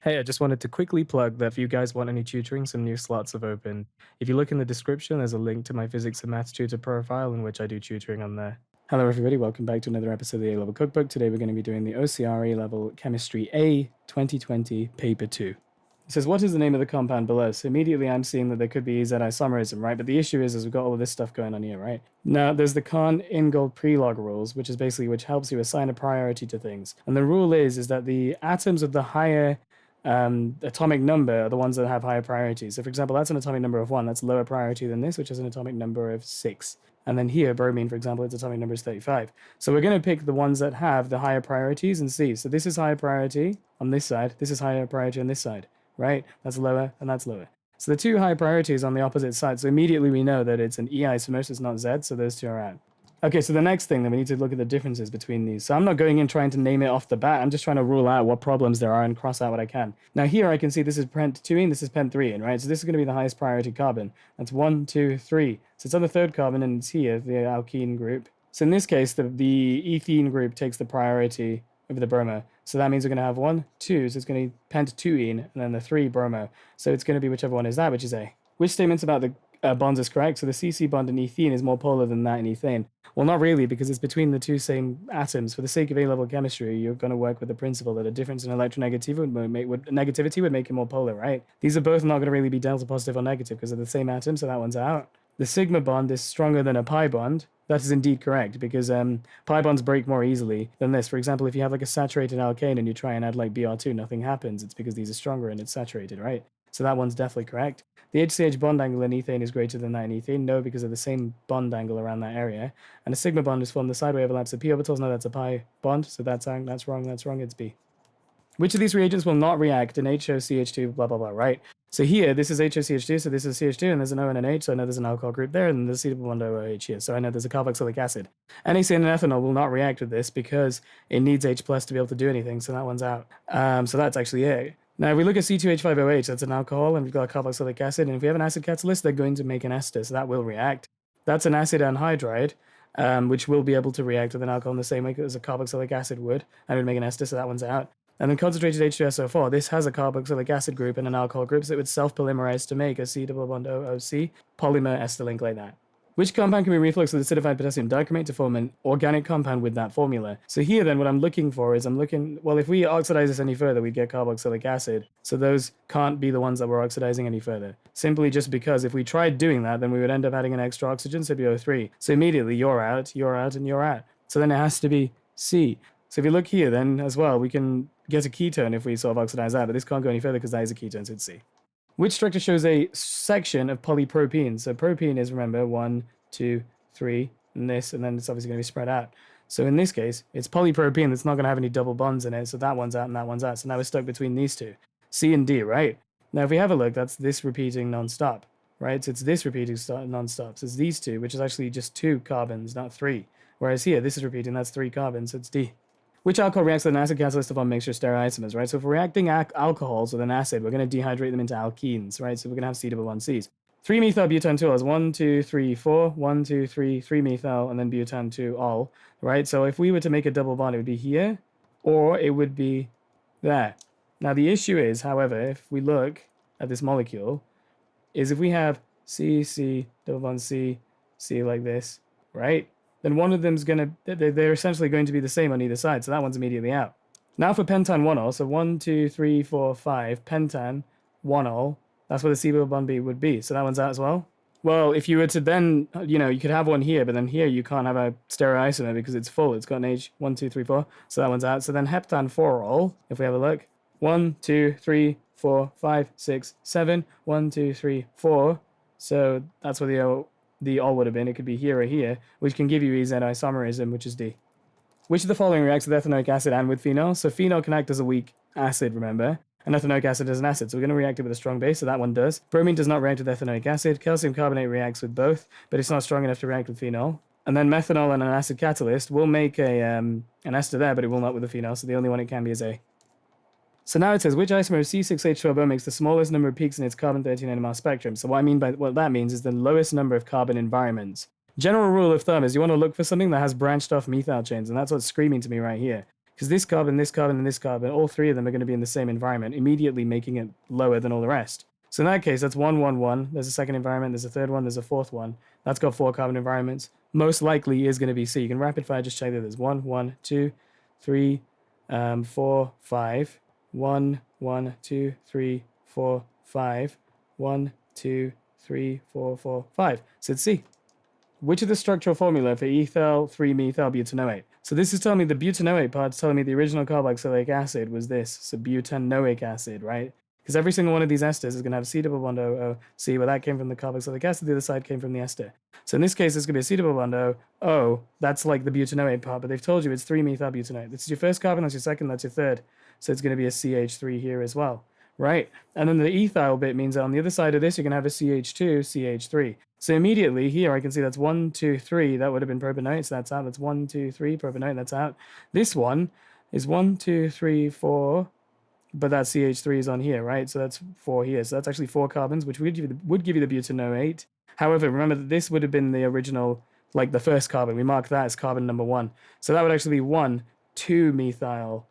Hey, I just wanted to quickly plug that if you guys want any tutoring, some new slots have opened. If you look in the description, there's a link to my physics and maths tutor profile in which I do tutoring on there. Hello everybody, welcome back to another episode of the A-Level Cookbook. Today we're going to be doing the OCR A-Level Chemistry A 2020 Paper 2. It says, what is the name of the compound below? So immediately I'm seeing that there could be Z isomerism, right? But the issue is we've got all of this stuff going on here, right? Now, there's the Kahn-Ingold prelog rules, which is basically which helps you assign a priority to things. And the rule is that the atoms of the higher atomic number are the ones that have higher priorities. So for example, that's an atomic number of 1. That's lower priority than this, which is an atomic number of 6. And then here, bromine, for example, its atomic number is 35. So we're going to pick the ones that have the higher priorities and see. So this is higher priority on this side. This is higher priority on this side, right? That's lower and that's lower. So the two high priorities on the opposite side. So immediately we know that it's an E isomer, so it's not Z, so those two are out. Okay, so the next thing, then we need to look at the differences between these. So I'm not going in trying to name it off the bat. I'm just trying to rule out what problems there are and cross out what I can. Now here I can see this is pent-2-ene, this is pent-3-ene, right? So this is going to be the highest priority carbon. That's 1, 2, 3. So it's on the third carbon and it's here, the alkene group. So in this case, the ethene group takes the priority over the bromo. So that means we're going to have 1, 2, so it's going to be pent-2-ene, and then the 3 bromo. So it's going to be whichever one is that, which is A. Which statements about the bonds is correct? So the CC bond in ethene is more polar than that in ethane. Well, not really, because it's between the two same atoms. For the sake of A-level chemistry, you're going to work with the principle that a difference in electronegativity would make it more polar, right? These are both not going to really be delta positive or negative because they're the same atom, so that one's out. The sigma bond is stronger than a pi bond. That is indeed correct, because pi bonds break more easily than this. For example, if you have like a saturated alkane and you try and add like Br2, nothing happens. It's because these are stronger and it's saturated, right? So that one's definitely correct. The HCH bond angle in ethane is greater than that in ethene. No, because of the same bond angle around that area. And a sigma bond is formed the sideway overlaps of p orbitals. No, that's a pi bond. So that's wrong. It's B. Which of these reagents will not react in HOCH2, blah, blah, blah, right? So here, this is HOCH2, so this is CH2, and there's an O and an H, so I know there's an alcohol group there, and there's C double bond OH here, so I know there's a carboxylic acid. NaCN and ethanol will not react with this because it needs H plus to be able to do anything, so that one's out. So that's actually A. Now, if we look at C2H5OH, that's an alcohol, and we've got a carboxylic acid, and if we have an acid catalyst, they're going to make an ester, so that will react. That's an acid anhydride, which will be able to react with an alcohol in the same way as a carboxylic acid would, and would make an ester, so that one's out. And then concentrated H2SO4, this has a carboxylic acid group and an alcohol group, so it would self-polymerize to make a C double bond OOC polymer ester link like that. Which compound can be refluxed with acidified potassium dichromate to form an organic compound with that formula? So here then what I'm looking for is well, if we oxidize this any further, we'd get carboxylic acid. So those can't be the ones that we're oxidizing any further. Simply just because if we tried doing that, then we would end up adding an extra oxygen, so it'd be O3. So immediately you're out, and you're out. So then it has to be C. So if you look here then as well, we can get a ketone if we sort of oxidize that, but this can't go any further because that is a ketone, so it's C. Which structure shows a section of polypropene? So propene is, remember, 1, 2, 3, and this, and then it's obviously going to be spread out. So in this case, it's polypropene that's not going to have any double bonds in it, so that one's out and that one's out. So now we're stuck between these two, C and D, right? Now if we have a look, that's this repeating non-stop, right? So it's this repeating non-stop. So it's these two, which is actually just 2 carbons, not 3. Whereas here, this is repeating, that's 3 carbons, so it's D. Which alcohol reacts with an acid catalyst to form mixture of stereoisomers, right? So if we're reacting alcohols with an acid, we're going to dehydrate them into alkenes, right? So we're going to have C double bond Cs. 3-methyl-butan-2-ol is 1, 2, 3, 4, 1, 2, 3, 3-methyl, and then butan-2-ol, right? So if we were to make a double bond, it would be here, or it would be there. Now the issue is, however, if we look at this molecule, is if we have C, C, double bond C, C like this, right? Then one of them's going to, they're essentially going to be the same on either side, so that one's immediately out. Now for pentan-1-ol, so 1, 2, 3, 4, 5, pentan-1-ol, that's what the C double bond B would be, so that one's out as well. Well, if you were to then, you could have one here, but then here you can't have a stereoisomer because it's full, it's got an H, 1, 2, 3, 4, so that one's out. So then heptan-4-ol, if we have a look, 1, 2, 3, 4, 5, 6, 7, 1, 2, 3, 4, so that's what the ol would have been. It could be here or here, which can give you EZ isomerism, which is D. Which of the following reacts with ethanoic acid and with phenol? So phenol can act as a weak acid, remember, and ethanoic acid is an acid, so we're going to react it with a strong base, so that one does. Bromine does not react with ethanoic acid. Calcium carbonate reacts with both, but it's not strong enough to react with phenol. And then methanol and an acid catalyst will make an ester there, but it will not with the phenol, so the only one it can be is A. So now it says, which isomer of C6H12O makes the smallest number of peaks in its carbon-13 NMR spectrum? So what that means is the lowest number of carbon environments. General rule of thumb is you want to look for something that has branched off methyl chains, and that's what's screaming to me right here. because this carbon, and this carbon, all three of them are going to be in the same environment, immediately making it lower than all the rest. So in that case, that's 1, 1, 1. There's a second environment, there's a third one, there's a fourth one. That's got 4 carbon environments. Most likely is going to be C. You can rapid fire just check that there's 1, 1, 2, 3, 4, 5. 1, 1, 2, 3, 4, 5. 1, 2, 3, 4, 4, 5. So it's C. Which is the structural formula for ethyl 3-methyl butanoate? So this is telling me the butanoate part's telling me the original carboxylic acid was this. So butanoic acid, right? Because every single one of these esters is going to have C double bond O, C, where that came from the carboxylic acid, the other side came from the ester. So in this case, it's going to be a C double bond O, that's like the butanoate part, but they've told you it's 3-methyl butanate. This is your first carbon, that's your second, that's your third. So it's going to be a CH3 here as well, right? And then the ethyl bit means that on the other side of this, you're going to have a CH2, CH3. So immediately here, I can see that's 1, 2, 3. That would have been propanoate, so that's out. That's 1, 2, 3, propanoate, that's out. This one is 1, 2, 3, 4, but that CH3 is on here, right? So that's 4 here. So that's actually 4 carbons, which would give you the butanoate. However, remember that this would have been the original, like the first carbon. We mark that as carbon number 1. So that would actually be 1, 2-methyl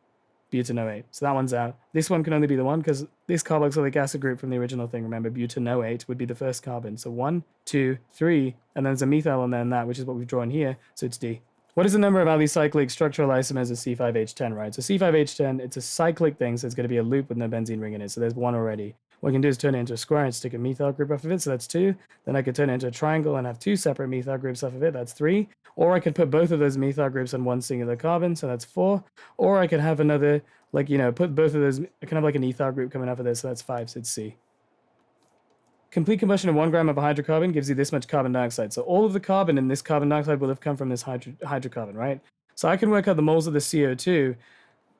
butanoate. So that one's out. This one can only be the one because this carboxylic acid group from the original thing, remember, butanoate would be the first carbon. So 1, 2, 3, and then there's a methyl on there and that, which is what we've drawn here. So it's D. What is the number of alicyclic structural isomers of C5H10, right? So C5H10, it's a cyclic thing, so it's going to be a loop with no benzene ring in it. So there's 1 already. What we can do is turn it into a square and stick a methyl group off of it, so that's 2. Then I could turn it into a triangle and have 2 separate methyl groups off of it, that's 3. Or I could put both of those methyl groups on one singular carbon, so that's 4. Or I could have another, like, put both of those, I can have like an ethyl group coming off of this, so that's 5, so it's C. Complete combustion of 1 gram of a hydrocarbon gives you this much carbon dioxide. So all of the carbon in this carbon dioxide will have come from this hydrocarbon, right? So I can work out the moles of the CO2,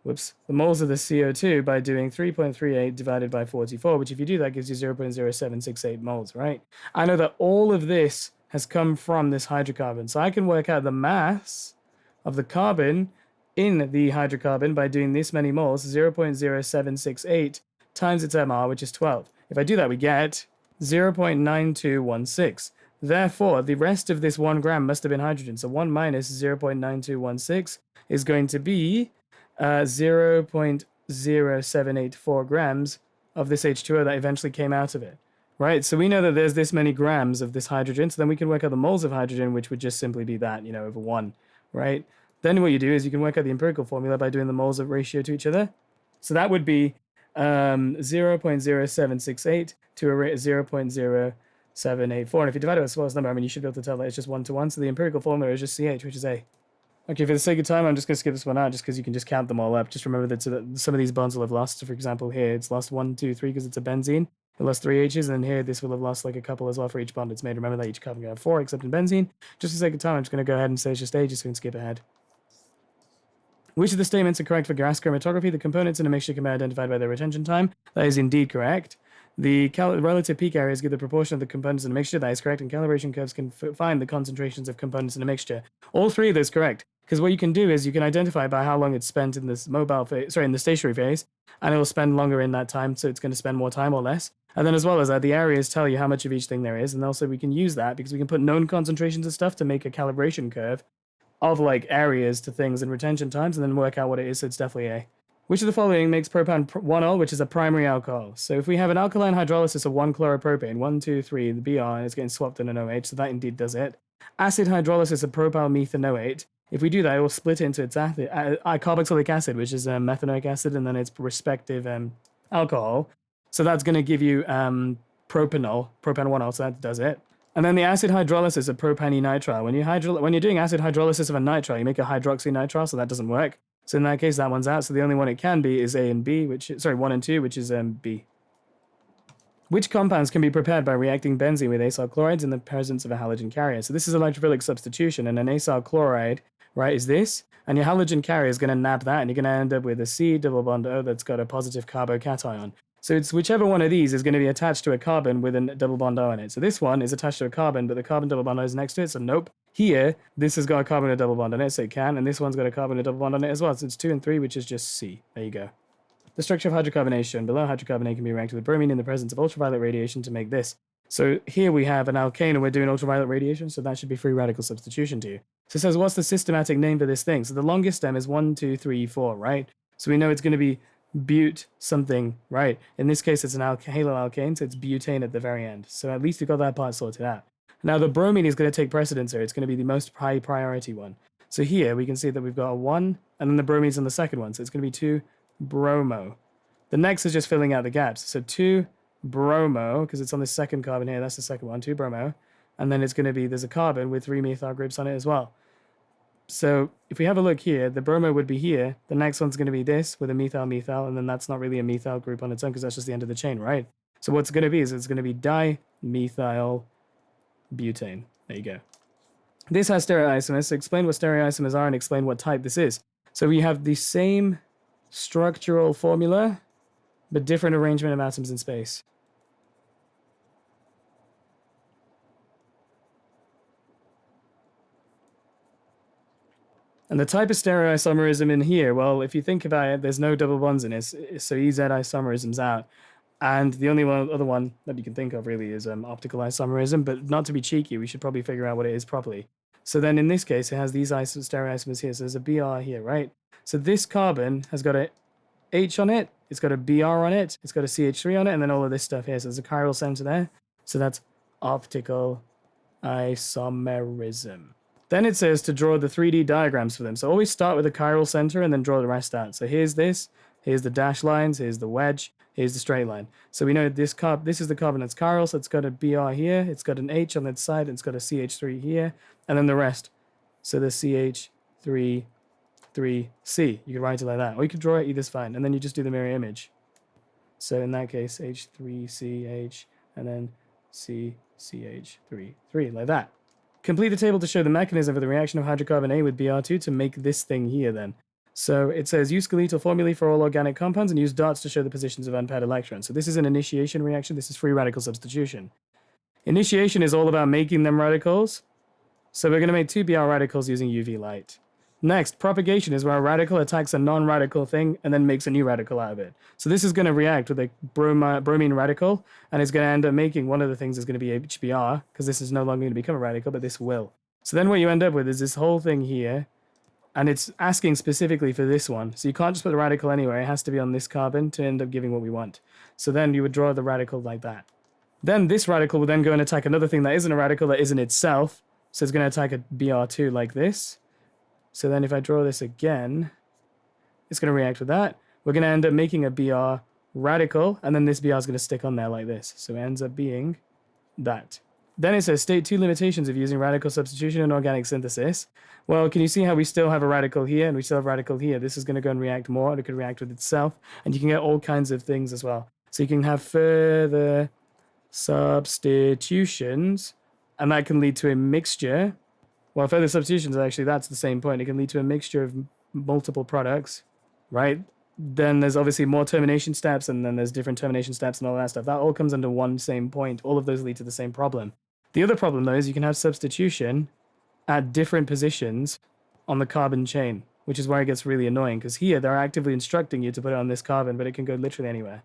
the moles of the CO2 by doing 3.38 divided by 44, which if you do that gives you 0.0768 moles, right? I know that all of this has come from this hydrocarbon. So I can work out the mass of the carbon in the hydrocarbon by doing this many moles, 0.0768 times its MR, which is 12. If I do that, we get 0.9216. Therefore, the rest of this 1 gram must have been hydrogen. So 1 minus 0.9216 is going to be 0.0784 grams of this H2O that eventually came out of it, right? So we know that there's this many grams of this hydrogen, so then we can work out the moles of hydrogen, which would just simply be that, over 1, right? Then what you do is you can work out the empirical formula by doing the moles of ratio to each other. So that would be 0.0768 to a rate of 0.0784. And if you divide it by the smallest number, you should be able to tell that it's just 1 to 1. So the empirical formula is just CH, which is A. Okay, for the sake of time, I'm just going to skip this one out just because you can just count them all up. Just remember that some of these bonds will have lost. So for example, here it's lost 1, 2, 3 because it's a benzene. It lost 3 H's, and then here this will have lost like a couple as well for each bond it's made. Remember that each carbon can have 4 except in benzene. Just for the sake of time, I'm just going to go ahead and say it's just A just so we can skip ahead. Which of the statements are correct for gas chromatography? The components in a mixture can be identified by their retention time. That is indeed correct. The relative peak areas give the proportion of the components in a mixture. That is correct. And calibration curves can find the concentrations of components in a mixture. All 3 of those correct. Because what you can do is you can identify by how long it's spent in this mobile phase, in the stationary phase, and it will spend longer in that time, so it's going to spend more time or less. And then as well as that, the areas tell you how much of each thing there is, and also we can use that because we can put known concentrations of stuff to make a calibration curve of like areas to things and retention times, and then work out what it is, so it's definitely A. Which of the following makes propan 1-ol, which is a primary alcohol? So if we have an alkaline hydrolysis of 1-chloropropane, 1, 2, 3, the Br is getting swapped in an OH, so that indeed does it. Acid hydrolysis of propylmethanoate, if we do that, it will split into its carboxylic acid, which is methanoic acid, and then its respective alcohol. So that's going to give you propan 1-ol, so that does it. And then the acid hydrolysis of propanenitrile. When you're doing acid hydrolysis of a nitrile, you make a hydroxynitrile, so that doesn't work. So in that case, that one's out. So the only one it can be is A and B, 1 and 2, which is B. Which compounds can be prepared by reacting benzene with acyl chlorides in the presence of a halogen carrier? So this is electrophilic substitution, and an acyl chloride, right, is this, and your halogen carrier is going to nab that, and you're going to end up with a C double bond O that's got a positive carbocation. So it's whichever one of these is going to be attached to a carbon with a double bond O in it. So this one is attached to a carbon, but the carbon double bond O is next to it, so nope. Here, this has got a carbon and a double bond on it, so it can, and this one's got a carbon and a double bond on it as well, so it's 2 and 3, which is just C. There you go. The structure of hydrocarbon A is shown below. Hydrocarbon A can be reacted with bromine in the presence of ultraviolet radiation to make this. So here we have an alkane and we're doing ultraviolet radiation, so that should be free radical substitution to you. So it says, what's the systematic name for this thing? So the longest stem is 1, 2, 3, 4, right? So we know it's going to be bute something, right? In this case, it's an haloalkane, so it's butane at the very end. So at least we got that part sorted out. Now the bromine is going to take precedence here. It's going to be the most high priority one. So here we can see that we've got a 1, and then the bromine's on the second one. So it's going to be 2 bromo. The next is just filling out the gaps. So 2 bromo, because it's on the second carbon here. That's the second one, 2 bromo. And then it's going to be, there's a carbon with 3 methyl groups on it as well. So if we have a look here, the bromo would be here. The next one's going to be this with a methyl, and then that's not really a methyl group on its own because that's just the end of the chain, right? So what's going to be is it's going to be dimethyl butane. There you go. This has stereoisomers. So explain what stereoisomers are and explain what type this is. So we have the same structural formula, but different arrangement of atoms in space. And the type of stereoisomerism in here, well, if you think about it, there's no double bonds in it, so EZ isomerism's out. And the only other one that you can think of really is optical isomerism, but not to be cheeky, we should probably figure out what it is properly. So then in this case, it has these stereoisomers here, so there's a Br here, right? So this carbon has got a H on it, it's got a Br on it, it's got a CH3 on it, and then all of this stuff here. So there's a chiral center there. So that's optical isomerism. Then it says to draw the 3D diagrams for them. So always start with a chiral center and then draw the rest out. So here's this, here's the dash lines, here's the wedge, here's the straight line. So we know this is the carbon that's chiral, so it's got a Br here, it's got an H on that side, and it's got a CH3 here, and then the rest. So the CH3, 3C. You could write it like that, or you could draw it, either's fine, and then you just do the mirror image. So in that case, H3CH, and then CCH3, like that. Complete the table to show the mechanism for the reaction of hydrocarbon A with Br2 to make this thing here then. So it says use skeletal formulae for all organic compounds and use dots to show the positions of unpaired electrons. So this is an initiation reaction. This is free radical substitution. Initiation is all about making them radicals. So we're going to make 2 Br radicals using UV light. Next, propagation is where a radical attacks a non-radical thing and then makes a new radical out of it. So this is going to react with a bromine radical, and it's going to end up making one of the things is going to be HBr, because this is no longer going to become a radical, but this will. So then what you end up with is this whole thing here, and it's asking specifically for this one. So you can't just put the radical anywhere. It has to be on this carbon to end up giving what we want. So then you would draw the radical like that. Then this radical will then go and attack another thing that isn't a radical, that isn't itself. So it's going to attack a Br2 like this. So then if I draw this again, it's going to react with that. We're going to end up making a Br radical, and then this Br is going to stick on there like this. So it ends up being that. Then it says state 2 limitations of using radical substitution in organic synthesis. Well, can you see how we still have a radical here and we still have a radical here? This is going to go and react more, and it could react with itself, and you can get all kinds of things as well. So you can have further substitutions, and that can lead to a mixture. Well, further substitutions, actually, that's the same point. It can lead to a mixture of multiple products, right? Then there's obviously more termination steps, and then there's different termination steps and all that stuff. That all comes under one same point. All of those lead to the same problem. The other problem, though, is you can have substitution at different positions on the carbon chain, which is where it gets really annoying, because here they're actively instructing you to put it on this carbon, but it can go literally anywhere.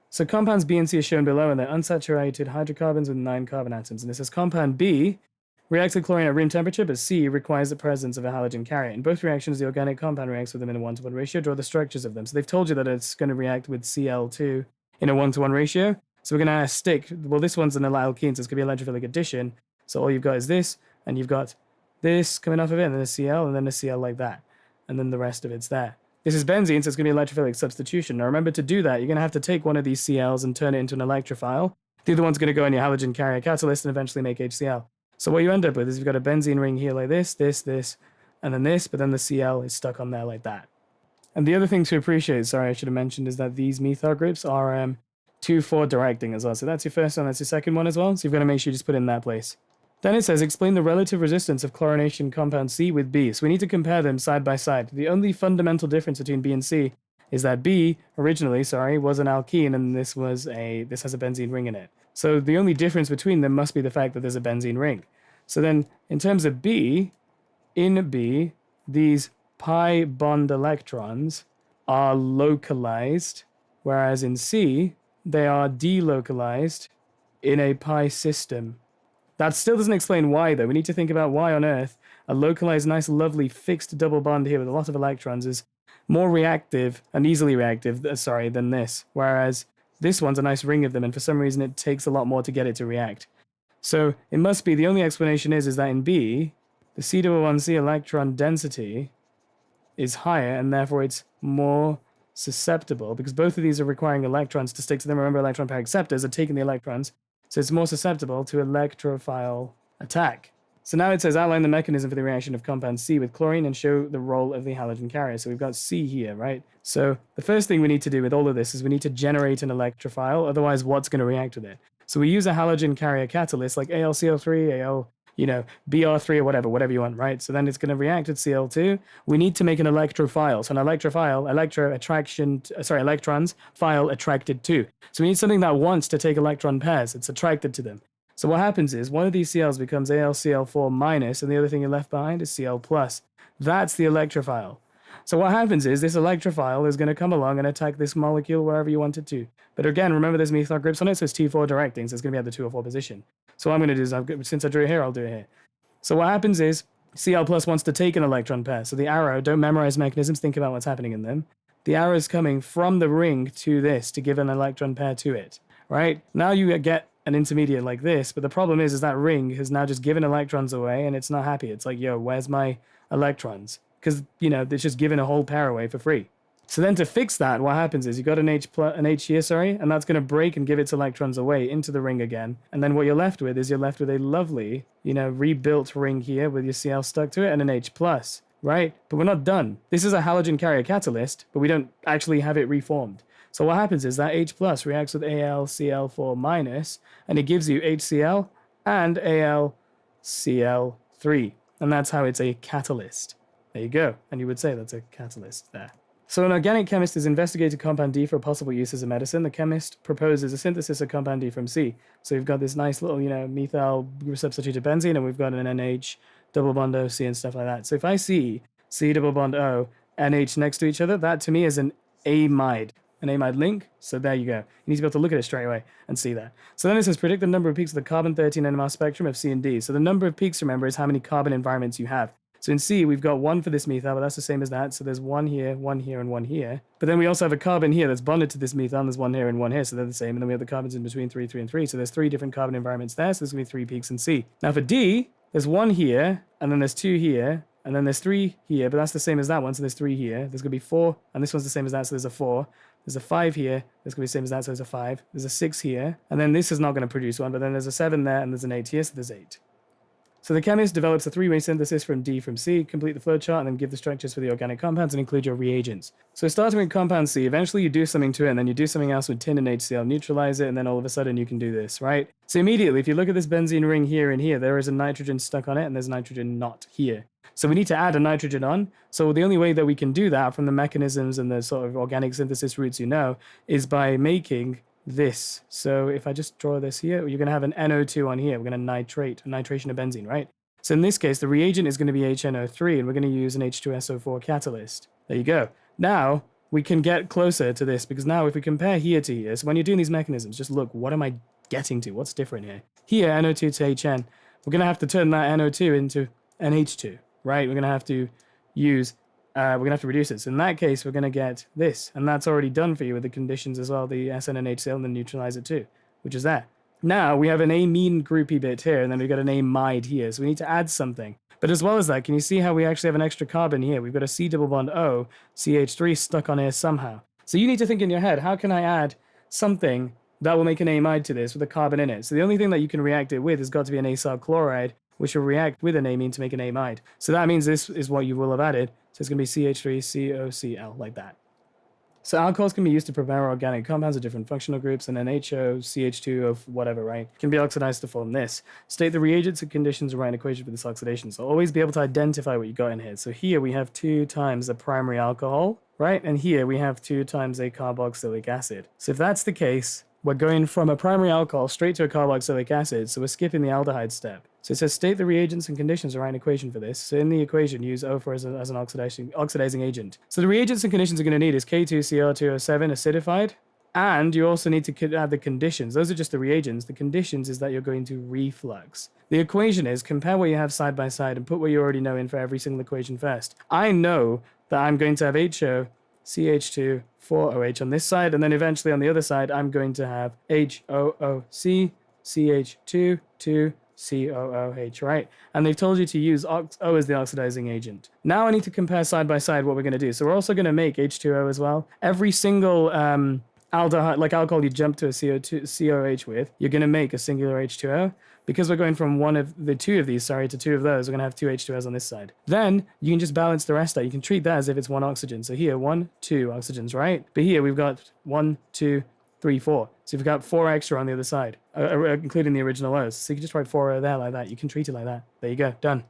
So compounds B and C are shown below, and they're unsaturated hydrocarbons with 9 carbon atoms. And it says compound B reacts with chlorine at room temperature, but C requires the presence of a halogen carrier. In both reactions, the organic compound reacts with them in a 1-to-1 ratio. Draw the structures of them. So they've told you that it's going to react with Cl2 in a 1-to-1 ratio. So we're going to stick, well, this one's an alkene, so it's going to be electrophilic addition. So all you've got is this, and you've got this coming off of it, and then a Cl, and then a Cl like that. And then the rest of it's there. This is benzene, so it's going to be electrophilic substitution. Now remember, to do that, you're going to have to take one of these Cls and turn it into an electrophile. The other one's going to go in your halogen carrier catalyst and eventually make HCl. So what you end up with is you've got a benzene ring here like this, and then this, but then the Cl is stuck on there like that. And the other thing to appreciate, sorry, I should have mentioned, is that these methyl groups are 2,4 directing as well. So that's your first one, that's your second one as well. So you've got to make sure you just put it in that place. Then it says, explain the relative resistance of chlorination compound C with B. So we need to compare them side by side. The only fundamental difference between B and C is that B originally, was an alkene, and this has a benzene ring in it. So the only difference between them must be the fact that there's a benzene ring. So then in terms of B, in B, these pi bond electrons are localized, whereas in C, they are delocalized in a pi system. That still doesn't explain why, though. We need to think about why on Earth a localized, nice, lovely, fixed double bond here with a lot of electrons is more reactive and easily reactive, than this. Whereas this one's a nice ring of them, and for some reason it takes a lot more to get it to react. So it must be, the only explanation is that in B, the C1C electron density is higher, and therefore it's more susceptible, because both of these are requiring electrons to stick to them. Remember, electron pair acceptors are taking the electrons, so it's more susceptible to electrophile attack. So now it says outline the mechanism for the reaction of compound C with chlorine and show the role of the halogen carrier. So we've got C here, right? So the first thing we need to do with all of this is we need to generate an electrophile, otherwise what's going to react with it? So we use a halogen carrier catalyst like AlCl3, Al, BR3 or whatever you want, right? So then it's going to react with Cl2. We need to make an electrophile. So an electrophile, electrons, file attracted to. So we need something that wants to take electron pairs. It's attracted to them. So what happens is one of these Cls becomes AlCl4 minus, and the other thing you're left behind is Cl plus. That's the electrophile. So what happens is this electrophile is going to come along and attack this molecule wherever you want it to. But again, remember there's methyl groups on it, so it's T4 directing, so it's going to be at the 2 or 4 position. So what I'm going to do is, since I drew it here, I'll do it here. So what happens is Cl plus wants to take an electron pair. So the arrow, don't memorize mechanisms, think about what's happening in them. The arrow is coming from the ring to this to give an electron pair to it, right? Now you get an intermediate like this, but the problem is that ring has now just given electrons away and it's not happy. It's like, yo, where's my electrons? Because, it's just giving a whole pair away for free. So then to fix that, what happens is you've got an H here, and that's going to break and give its electrons away into the ring again. And then what you're left with is a lovely, rebuilt ring here with your Cl stuck to it and an H+, right? But we're not done. This is a halogen carrier catalyst, but we don't actually have it reformed. So what happens is that H+ reacts with AlCl4 minus, and it gives you HCl and AlCl3. And that's how it's a catalyst. There you go. And you would say that's a catalyst there. So an organic chemist has investigated compound D for a possible use as a medicine. The chemist proposes a synthesis of compound D from C. So we've got this nice little, methyl substituted benzene, and we've got an NH, double bond O, C, and stuff like that. So if I see C double bond O, NH next to each other, that to me is an amide link. So there you go. You need to be able to look at it straight away and see that. So then it says predict the number of peaks of the carbon-13 NMR spectrum of C and D. So the number of peaks, remember, is how many carbon environments you have. So in C, we've got one for this methyl, but that's the same as that. So there's one here, and one here. But then we also have a carbon here that's bonded to this methyl, and there's one here and one here, so they're the same. And then we have the carbons in between 3, 3, and 3. So there's 3 different carbon environments there, so there's going to be 3 peaks in C. Now for D, there's 1 here, and then there's 2 here, and then there's 3 here, but that's the same as that one, so there's 3 here. There's going to be 4, and this one's the same as that, so there's a 4. There's a 5 here, that's going to be the same as that, so there's a 5. There's a 6 here, and then this is not going to produce one, but then there's a 7 there, and there's an 8 here, so there's 8. So the chemist develops a 3-way synthesis from D from C, complete the flowchart, and then give the structures for the organic compounds and include your reagents. So starting with compound C, eventually you do something to it, and then you do something else with tin and HCl, neutralize it, and then all of a sudden you can do this, right? So immediately, if you look at this benzene ring here and here, there is a nitrogen stuck on it, and there's nitrogen not here. So we need to add a nitrogen on. So the only way that we can do that from the mechanisms and the sort of organic synthesis routes is by making this. So if I just draw this here, you're going to have an NO2 on here. We're going to nitrate, nitration of benzene, right? So in this case, the reagent is going to be HNO3, and we're going to use an H2SO4 catalyst. There you go. Now we can get closer to this, because now if we compare here to here, so when you're doing these mechanisms, just look, what am I getting to? What's different here? Here, NO2 to HN. We're going to have to turn that NO2 into NH2, right? We're going to have to reduce it. So in that case, we're going to get this. And that's already done for you with the conditions as well, the SN and HCl, and then neutralize it too, which is that. Now we have an amine groupy bit here, and then we've got an amide here. So we need to add something. But as well as that, can you see how we actually have an extra carbon here? We've got a C double bond O, CH3 stuck on here somehow. So you need to think in your head, how can I add something that will make an amide to this with a carbon in it? So the only thing that you can react it with has got to be an acyl chloride, which will react with an amine to make an amide. So that means this is what you will have added. So it's going to be CH3COCl, like that. So alcohols can be used to prepare organic compounds of different functional groups, and then HO, CH2 of whatever, right, can be oxidized to form this. State the reagents and conditions and write an equation for this oxidation. So always be able to identify what you got in here. So here we have 2 times the primary alcohol, right? And here we have 2 times a carboxylic acid. So if that's the case, we're going from a primary alcohol straight to a carboxylic acid, so we're skipping the aldehyde step. So it says state the reagents and conditions and write an equation for this. So in the equation, use O4 as an oxidizing agent. So the reagents and conditions you're going to need is K2CR2O7 acidified, And you also need to add the conditions. Those are just the reagents. The conditions is that you're going to reflux. The equation is compare what you have side by side and put what you already know in for every single equation first. I know that I'm going to have HO, CH2, 4OH on this side, and then eventually on the other side, I'm going to have HOOC, CH2, 2COOH, right? And they've told you to use O as the oxidizing agent. Now I need to compare side by side what we're going to do. So we're also going to make H2O as well. Every single aldehyde, like alcohol you jump to a COH with, you're going to make a singular H2O. Because we're going from two of these to two of those, we're going to have two H2Os on this side. Then you can just balance the rest out. You can treat that as if it's one oxygen. So here, 1, 2 oxygens, right? But here we've got 1, 2, 3, 4. So you've got 4 extra on the other side, including the original O's. So you can just write 4 there like that. You can treat it like that. There you go, done.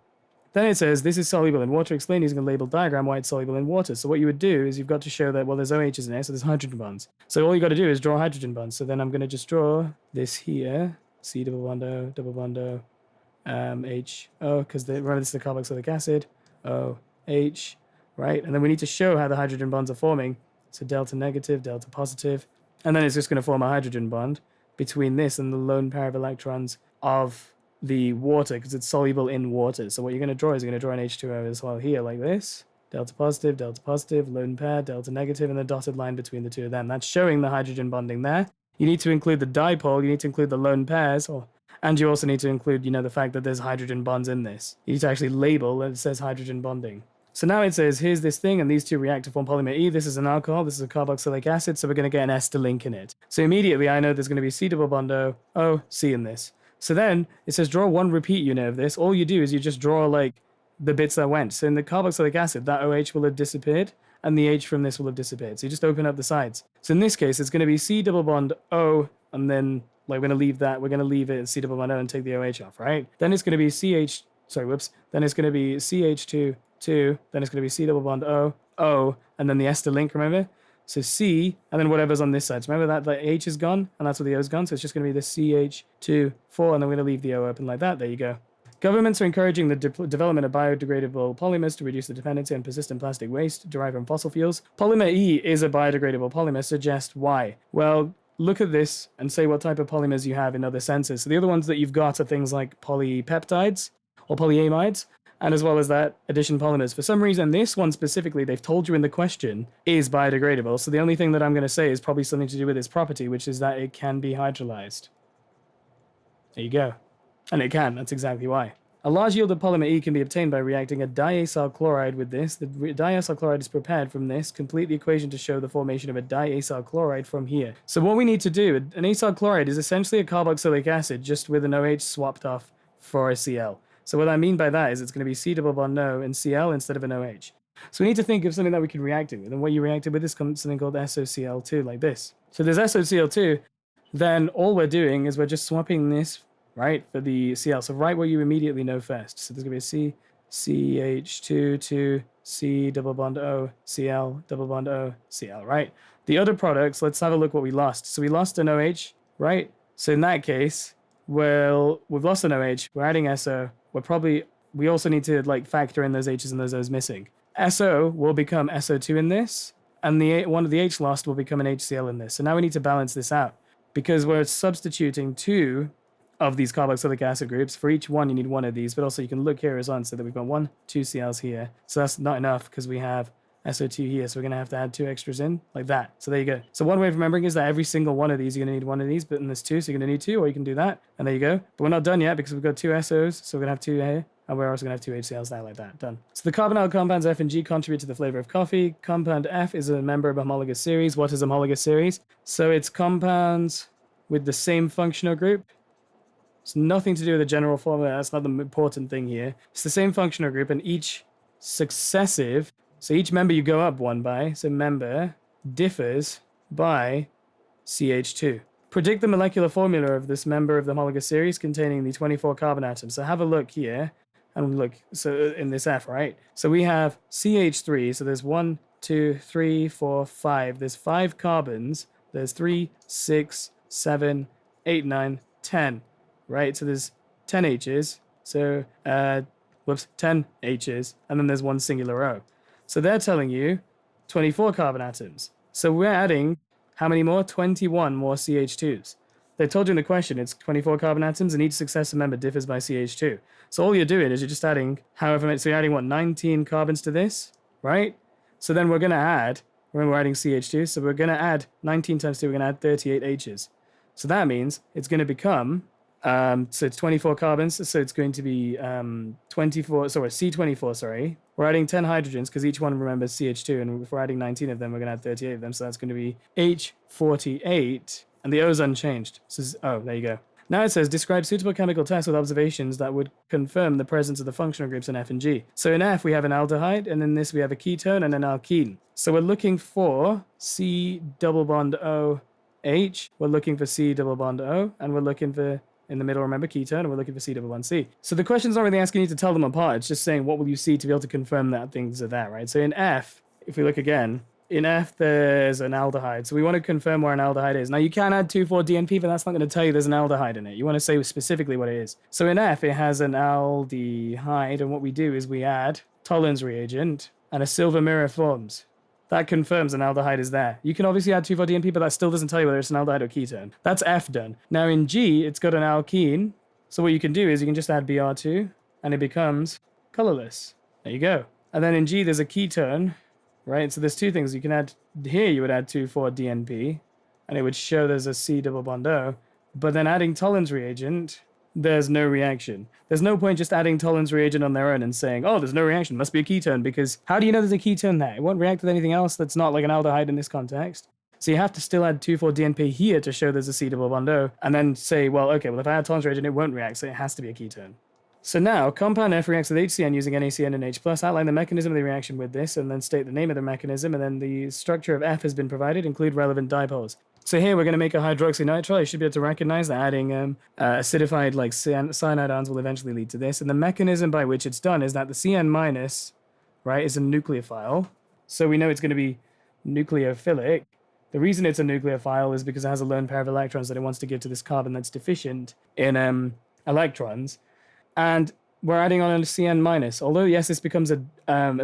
Then it says, this is soluble in water. Explain using a label diagram why it's soluble in water. So what you would do is you've got to show that, well, there's OHs in there, so there's hydrogen bonds. So all you got to do is draw hydrogen bonds. So then I'm going to just draw this here, C double bond O, H, O, because remember this is the carboxylic acid, O, H, right? And then we need to show how the hydrogen bonds are forming. So delta negative, delta positive. And then it's just going to form a hydrogen bond between this and the lone pair of electrons of the water, because it's soluble in water. So what you're going to draw is you're going to draw an H2O as well here, like this. Delta positive, lone pair, delta negative, and the dotted line between the two of them. That's showing the hydrogen bonding there. You need to include the dipole, you need to include the lone pairs, and you also need to include, the fact that there's hydrogen bonds in this. You need to actually label that it says hydrogen bonding. So now it says, here's this thing, and these two react to form polymer E. This is an alcohol, this is a carboxylic acid, so we're going to get an ester link in it. So immediately I know there's going to be C double bond O, C in this. So then it says draw one repeat unit of this. All you do is you just draw like the bits that went. So in the carboxylic acid, that OH will have disappeared, and the H from this will have disappeared. So you just open up the sides. So in this case, it's going to be C double bond O, and then like we're going to leave that. We're going to leave it at C double bond O and take the OH off, right? Then it's going to be Then it's going to be CH2, 2. Then it's going to be C double bond O, O, and then the ester link, remember? So C, and then whatever's on this side. So remember that the H is gone, and that's where the O's gone. So it's just going to be the CH2, 4, and then we're going to leave the O open like that. There you go. Governments are encouraging the development of biodegradable polymers to reduce the dependency on persistent plastic waste derived from fossil fuels. Polymer E is a biodegradable polymer. Suggest why? Well, look at this and say what type of polymers you have in other senses. So the other ones that you've got are things like polypeptides or polyamides, and as well as that, addition polymers. For some reason, this one specifically, they've told you in the question, is biodegradable. So the only thing that I'm going to say is probably something to do with its property, which is that it can be hydrolyzed. There you go. And it can, that's exactly why. A large yield of polymer E can be obtained by reacting a diacyl chloride with this. The diacyl chloride is prepared from this. Complete the equation to show the formation of a diacyl chloride from here. So what we need to do, an acyl chloride is essentially a carboxylic acid just with an OH swapped off for a Cl. So what I mean by that is it's going to be C double bond O and Cl instead of an OH. So we need to think of something that we can react it with. And what you reacted with is something called SOCl2, like this. So there's SOCl2, then all we're doing is we're just swapping this, right, for the Cl. So write what you immediately know first. So there's going to be a C, CH2, 2, C double bond O, Cl, double bond O, Cl, right? The other products, let's have a look what we lost. So we lost an OH, right? So in that case, well, we've lost an OH, we're adding SO, we also need to like factor in those H's and those O's missing. SO will become SO2 in this, and one of the H lost will become an HCl in this. So now we need to balance this out because we're substituting 2 of these carboxylic acid groups. For each one, you need 1 of these, but also you can look here as on so that we've got 1, 2 Cls here. So that's not enough because we have SO2 here, so we're going to have to add 2 extras in, like that. So there you go. So one way of remembering is that every single one of these, you're going to need 1 of these, but in this 2, so you're going to need 2, or you can do that, and there you go. But we're not done yet because we've got 2 SOs, so we're going to have 2 here, and we're also going to have 2 HCls there, like that. Done. So the carbonyl compounds F and G contribute to the flavor of coffee. Compound F is a member of a homologous series. What is a homologous series? So it's compounds with the same functional group. It's nothing to do with the general formula. That's not the important thing here. It's the same functional group, and each successive, so each member you go up 1 by, so member differs by CH2. Predict the molecular formula of this member of the homologous series containing the 24 carbon atoms. So have a look here, and look, so in this F, right? So we have CH3, so there's 1, 2, 3, 4, 5. There's 5 carbons. There's 3, 6, 7, 8, 9, 10. Right, so there's 10 H's, so, 10 H's, and then there's 1 singular O. So they're telling you 24 carbon atoms. So we're adding How many more? 21 more CH2s. They told you in the question, it's 24 carbon atoms, and each successive member differs by CH2. So all you're doing is you're just adding however many, so you're adding what, 19 carbons to this, right? So then we're going to add, remember we're adding CH2, so we're going to add 19 times 2, we're going to add 38 H's. So that means it's going to become, so it's 24 carbons, so it's going to be C24, sorry. We're adding 10 hydrogens because each one remembers CH2, and if we're adding 19 of them, we're going to add 38 of them, so that's going to be H48, and the O is unchanged. So, oh, there you go. Now it says, describe suitable chemical tests with observations that would confirm the presence of the functional groups in F and G. So in F, we have an aldehyde, and in this, we have a ketone and an alkene. So we're looking for C double bond O H, we're looking for C double bond O, and we're looking for, in the middle, remember, ketone, and we're looking for C double bond C. So the question's not really asking you to tell them apart, it's just saying what will you see to be able to confirm that things are there, right? So in F, if we look again, in F, there's an aldehyde. So we want to confirm where an aldehyde is. Now, you can add 2,4-DNP, but that's not going to tell you there's an aldehyde in it. You want to say specifically what it is. So in F, it has an aldehyde, and what we do is we add Tollens reagent, and a silver mirror forms. That confirms an aldehyde is there. You can obviously add 2,4-DNP, but that still doesn't tell you whether it's an aldehyde or ketone. That's F done. Now in G, it's got an alkene. So what you can do is you can just add Br2, and it becomes colorless. There you go. And then in G, there's a ketone, right? So there's two things. You can add, here you would add 2,4-DNP, and it would show there's a C double bond O. But then adding Tollens reagent, there's no reaction. There's no point just adding Tollens reagent on their own and saying, oh, there's no reaction, must be a ketone, because how do you know there's a ketone there? It won't react with anything else that's not like an aldehyde in this context. So you have to still add 2,4-DNP here to show there's a C double bond O, and then say, well, okay, well, if I add Tollens reagent, it won't react, so it has to be a ketone. So now, compound F reacts with HCN using NaCN and H+. Outline the mechanism of the reaction with this, and then state the name of the mechanism, and then the structure of F has been provided, include relevant dipoles. So here we're going to make a hydroxynitrile. You should be able to recognize that adding acidified like cyanide ions will eventually lead to this. And the mechanism by which it's done is that the CN-, right, is a nucleophile. So we know it's going to be nucleophilic. The reason it's a nucleophile is because it has a lone pair of electrons that it wants to give to this carbon that's deficient in electrons. And we're adding on a CN-. Although, yes, this becomes a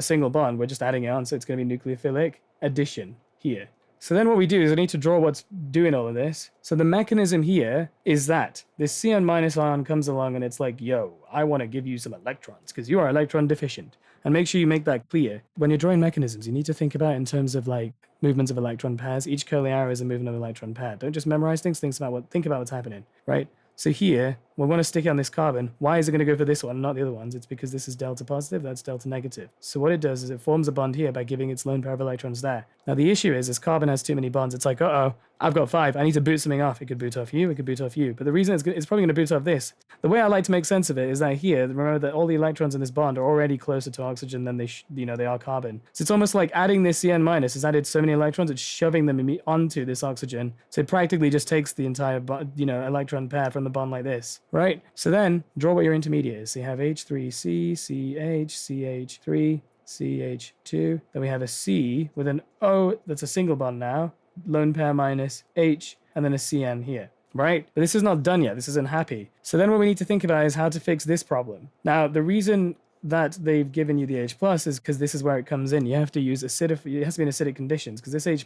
single bond, we're just adding it on, so it's going to be nucleophilic addition here. So then what we do is we need to draw what's doing all of this. So the mechanism here is that this CN- ion comes along and it's like, yo, I want to give you some electrons because you are electron deficient. And make sure you make that clear. When you're drawing mechanisms, you need to think about it in terms of like movements of electron pairs. Each curly arrow is a movement of an electron pair. Don't just memorize things, think about what's happening, right? So here, we want to stick it on this carbon. Why is it going to go for this one, not the other ones? It's because this is delta positive, that's delta negative. So what it does is it forms a bond here by giving its lone pair of electrons there. Now the issue is this carbon has too many bonds. It's like, uh-oh, I've got 5. I need to boot something off. It could boot off you, it could boot off you. But the reason it's probably going to boot off this. The way I like to make sense of it is that here, remember that all the electrons in this bond are already closer to oxygen than they are carbon. So it's almost like adding this CN- has added so many electrons, it's shoving them onto this oxygen. So it practically just takes the entire electron pair from the bond like this, right? So then draw what your intermediate is. So you have H3C, CH, CH3, CH2. Then we have a C with an O that's a single bond now, lone pair minus H, and then a CN here, right? But this is not done yet. This isn't happy. So then what we need to think about is how to fix this problem. Now, the reason that they've given you the H+ is because this is where it comes in. You have to use it has to be in acidic conditions because this H+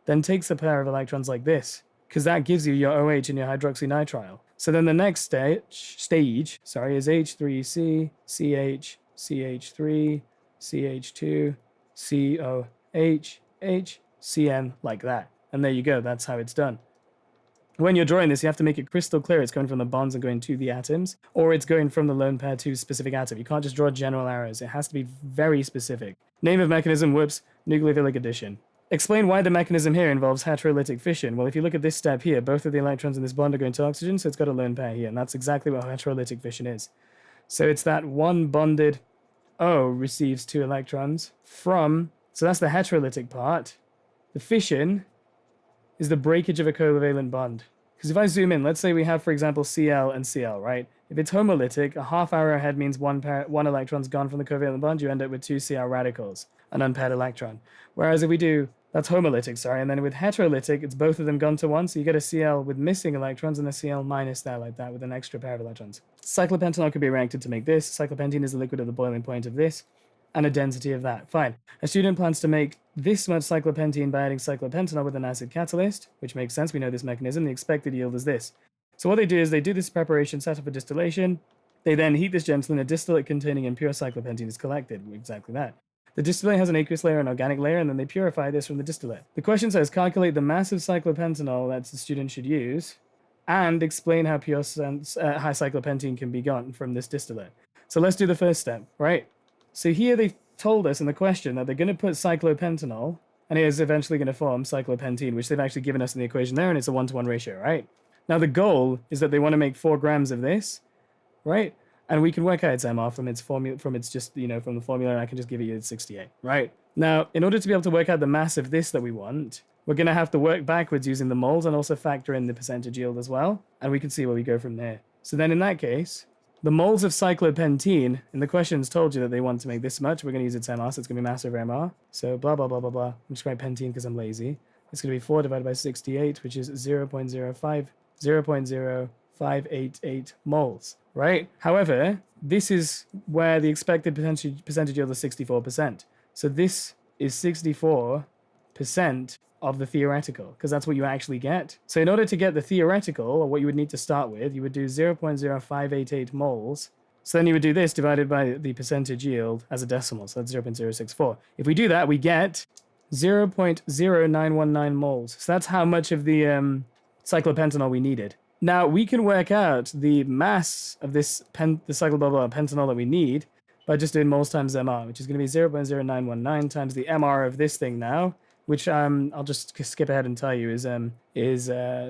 then takes a pair of electrons like this because that gives you your OH and your hydroxynitrile. So then the next stage is H3C, CH, CH3, CH2, COH, H, CN, like that. And there you go, that's how it's done. When you're drawing this, you have to make it crystal clear it's going from the bonds and going to the atoms, or it's going from the lone pair to a specific atom. You can't just draw general arrows. It has to be very specific. Name of mechanism, whoops, nucleophilic addition. Explain why the mechanism here involves heterolytic fission. Well, if you look at this step here, both of the electrons in this bond are going to oxygen, so it's got a lone pair here, and that's exactly what heterolytic fission is. So it's that one bonded O receives 2 electrons from, so that's the heterolytic part. The fission is the breakage of a covalent bond. Because if I zoom in, let's say we have, for example, Cl and Cl, right? If it's homolytic, a half arrow ahead means one electron's gone from the covalent bond, you end up with 2 Cl radicals, an unpaired electron. Whereas if we do, that's homolytic, sorry, and then with heterolytic, it's both of them gone to 1, so you get a Cl with missing electrons and a Cl minus there, like that, with an extra pair of electrons. Cyclopentanol could be reacted to make this. Cyclopentene is the liquid at the boiling point of this. and a density of that. Fine. A student plans to make this much cyclopentene by adding cyclopentanol with an acid catalyst, which makes sense. We know this mechanism. The expected yield is this. So what they do is they do this preparation, set up a distillation. They then heat this gently, and a distillate containing impure cyclopentene is collected. Exactly that. The distillate has an aqueous layer and organic layer, and then they purify this from the distillate. The question says, calculate the mass of cyclopentanol that the student should use, and explain how pure high cyclopentene can be gotten from this distillate. So let's do the first step, right? So here they've told us in the question that they're going to put cyclopentanol, and it is eventually going to form cyclopentene, which they've actually given us in the equation there, and it's a 1-to-1 ratio, right? Now the goal is that they want to make 4 grams of this, right? And we can work out its MR from its formula, from the formula, and I can just give it you 68, right? Now, in order to be able to work out the mass of this that we want, we're going to have to work backwards using the moles and also factor in the percentage yield as well, and we can see where we go from there. So then in that case, the moles of cyclopentene, and the question's told you that they want to make this much. We're going to use its MR, so it's going to be mass over MR. So blah, blah, blah, blah, blah. I'm just going to write pentene because I'm lazy. It's going to be 4 divided by 68, which is 0.0588 moles, right? However, this is where the expected percentage yield is 64%. So this is 64% of the theoretical, because that's what you actually get. So in order to get the theoretical, or what you would need to start with, you would do 0.0588 moles. So then you would do this divided by the percentage yield as a decimal. So that's 0.064. If we do that, we get 0.0919 moles. So that's how much of the cyclopentanol we needed. Now we can work out the mass of this the cyclopentanol that we need by just doing moles times MR, which is going to be 0.0919 times the MR of this thing now, which I'll just skip ahead and tell you is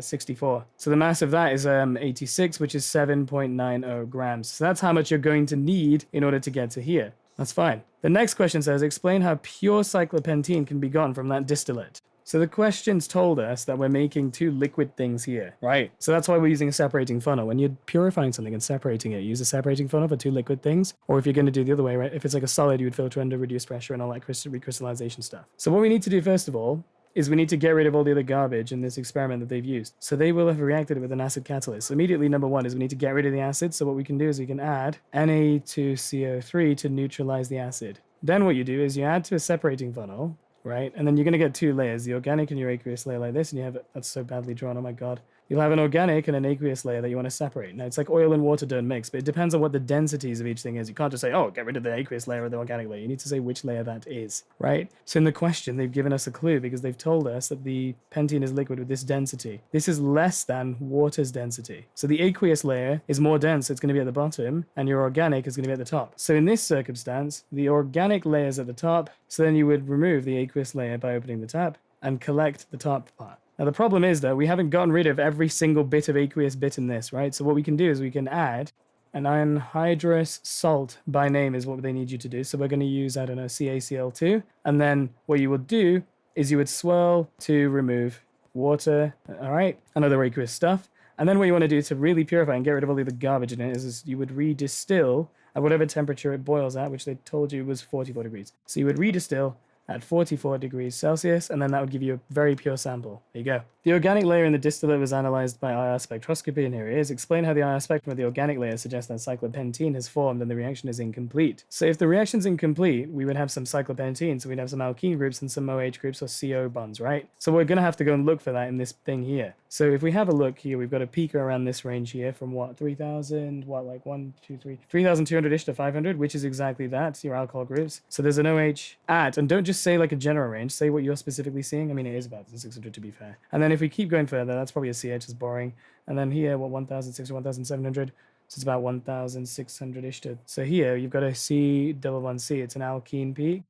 64. So the mass of that is 86, which is 7.90 grams. So that's how much you're going to need in order to get to here. That's fine. The next question says, explain how pure cyclopentene can be gotten from that distillate. So the question's told us that we're making 2 liquid things here, right? So that's why we're using a separating funnel. When you're purifying something and separating it, use a separating funnel for 2 liquid things. Or if you're going to do the other way, right? If it's like a solid, you would filter under reduced pressure and all that recrystallization stuff. So what we need to do first of all is we need to get rid of all the other garbage in this experiment that they've used. So they will have reacted with an acid catalyst. So immediately, number 1 is we need to get rid of the acid. So what we can do is we can add Na2CO3 to neutralize the acid. Then what you do is you add to a separating funnel, right? And then you're going to get 2 layers, the organic and your aqueous layer like this, and you have, that's so badly drawn, oh my god. You'll have an organic and an aqueous layer that you want to separate. Now, it's like oil and water don't mix, but it depends on what the densities of each thing is. You can't just say, oh, get rid of the aqueous layer or the organic layer. You need to say which layer that is, right? So in the question, they've given us a clue because they've told us that the pentene is liquid with this density. This is less than water's density. So the aqueous layer is more dense, so it's going to be at the bottom, and your organic is going to be at the top. So in this circumstance, the organic layer is at the top, so then you would remove the aqueous layer by opening the tap and collect the top part. Now, the problem is that we haven't gotten rid of every single bit of aqueous bit in this, right? So what we can do is we can add an anhydrous salt by name is what they need you to do. So we're going to use, I don't know, CaCl2. And then what you would do is you would swirl to remove water, all right, and other aqueous stuff. And then what you want to do to really purify and get rid of all the garbage in it is you would redistill at whatever temperature it boils at, which they told you was 44 degrees. So you would redistill at 44 degrees Celsius, and then that would give you a very pure sample. There you go. The organic layer in the distillate was analyzed by IR spectroscopy, and here it is. Explain how the IR spectrum of the organic layer suggests that cyclopentene has formed and the reaction is incomplete. So if the reaction's incomplete, we would have some cyclopentene, so we'd have some alkene groups and some OH groups or CO bonds, right? So we're going to have to go and look for that in this thing here. So if we have a look here, we've got a peak around this range here from what, 3,000, what, like 3,200-ish to 500, which is exactly that, your alcohol groups. So there's an OH at, and don't just say like a general range, say what you're specifically seeing. I mean, it is about 600 to be fair. And then if we keep going further, that's probably a CH, is boring. And then here, what, 1,600, 1,700, so it's about 1,600-ish to, so here you've got a C1C, it's an alkene peak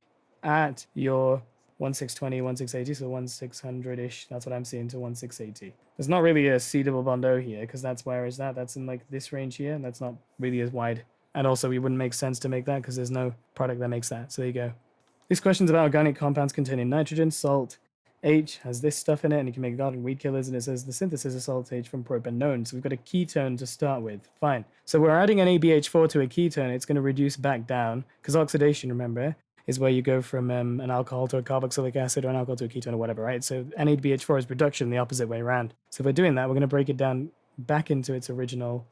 at your 1620, 1680, so 1600-ish, that's what I'm seeing, to 1680. There's not really a C double bond O here, because that's, where is that? That's in like this range here, and that's not really as wide. And also, it wouldn't make sense to make that, because there's no product that makes that, so there you go. This question's about organic compounds containing nitrogen, salt. H has this stuff in it, and you can make garden weed killers, and it says the synthesis of salt H from propanone. So we've got a ketone to start with. Fine. So we're adding an ABH4 to a ketone. It's going to reduce back down, because oxidation, remember, is where you go from an alcohol to a carboxylic acid or an alcohol to a ketone or whatever, right? So NADPH4 is reduction the opposite way around. So if we're doing that, we're going to break it down back into its original,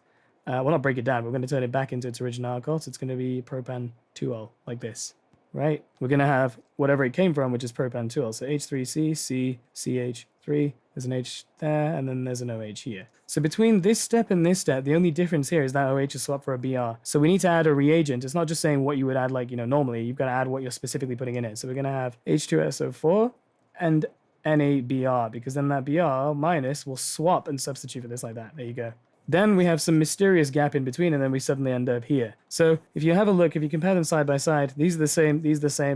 well, not break it down, but we're going to turn it back into its original alcohol. So it's going to be propan 2-ol, like this. right? We're going to have whatever it came from, which is propan-2. So H3C, C, CH3, there's an H there, and then there's an OH here. So between this step and this step, the only difference here is that OH is swapped for a Br. So we need to add a reagent. It's not just saying what you would add like, normally. You've got to add what you're specifically putting in it. So we're going to have H2SO4 and NaBr, because then that Br minus will swap and substitute for this like that. There you go. Then we have some mysterious gap in between, and then we suddenly end up here. So if you have a look, if you compare them side by side, these are the same,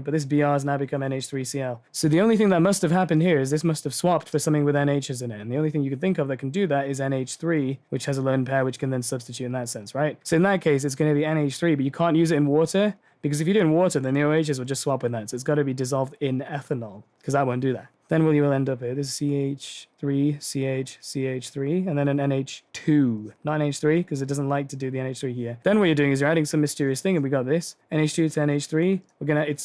but this Br has now become NH3Cl. So the only thing that must have happened here is this must have swapped for something with NHs in it. And the only thing you could think of that can do that is NH3, which has a lone pair, which can then substitute in that sense, right? So in that case, it's going to be NH3, but you can't use it in water, because if you do it in water, then the OHs will just swap with that. So it's got to be dissolved in ethanol, because that won't do that. Then you will end up here. This is CH3, CH, CH3, and then an NH2. Not NH3, because it doesn't like to do the NH3 here. Then what you're doing is you're adding some mysterious thing, and we got this. NH2 to NH3.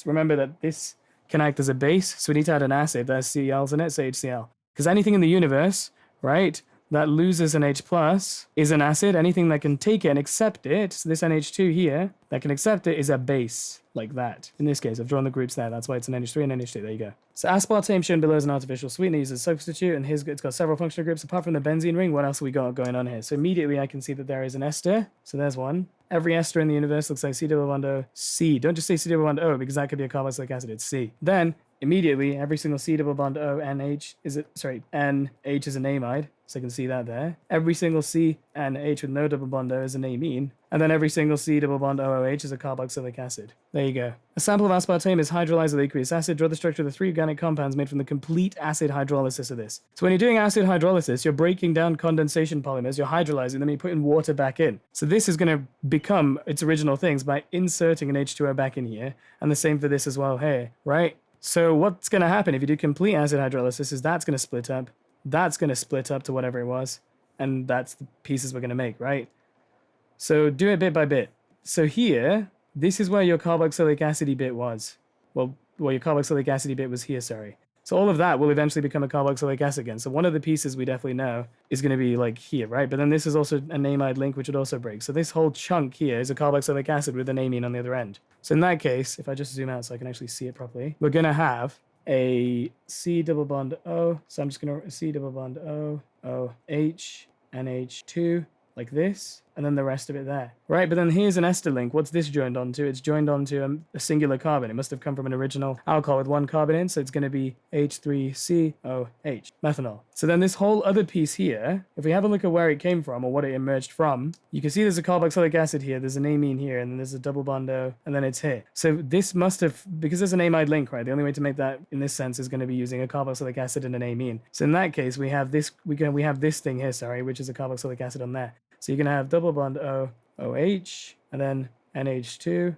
Remember that this can act as a base, so we need to add an acid that has Cls in it, so HCl. Because anything in the universe, right, that loses an H plus is an acid. Anything that can take it and accept it, so this NH2 here, that can accept it is a base, like that. In this case, I've drawn the groups there. That's why it's an NH3 and NH2. There you go. So aspartame shown below is an artificial sweetener used as a substitute, and it's got several functional groups. Apart from the benzene ring, what else have we got going on here? So immediately I can see that there is an ester. So there's one. Every ester in the universe looks like C double bond O, C. Don't just say C double bond O, because that could be a carboxylic acid. It's C. Then immediately every single C double bond O NH NH is an amide. So I can see that there. Every single C and H with no double bond O is an amine. And then every single C double bond OOH is a carboxylic acid. There you go. A sample of aspartame is hydrolyzed with aqueous acid. Draw the structure of the 3 organic compounds made from the complete acid hydrolysis of this. So when you're doing acid hydrolysis, you're breaking down condensation polymers, you're hydrolyzing them, you're putting water back in. So this is going to become its original things by inserting an H2O back in here. And the same for this as well here, right? So what's going to happen if you do complete acid hydrolysis is that's going to split up. That's going to split up to whatever it was. And that's the pieces we're going to make, right? So do it bit by bit. So here, this is where your carboxylic acid bit was. Well, your carboxylic acid bit was here, sorry. So all of that will eventually become a carboxylic acid again. So one of the pieces we definitely know is going to be like here, right? But then this is also an amide link, which would also break. So this whole chunk here is a carboxylic acid with an amine on the other end. So in that case, if I just zoom out so I can actually see it properly, we're going to have a C double bond O. So I'm just going to C double bond O, O, H, NH2, like this, and then the rest of it there. Right, but then here's an ester link. What's this joined onto? It's joined onto a singular carbon. It must have come from an original alcohol with one carbon in, so it's going to be H3COH, methanol. So then this whole other piece here, if we have a look at where it came from or what it emerged from, you can see there's a carboxylic acid here, there's an amine here, and then there's a double bond O, and then it's here. So this must have, because there's an amide link, right? The only way to make that in this sense is going to be using a carboxylic acid and an amine. So in that case, we have this, we have this thing here, sorry, which is a carboxylic acid on there. So you're going to have double bond O, OH, and then NH2,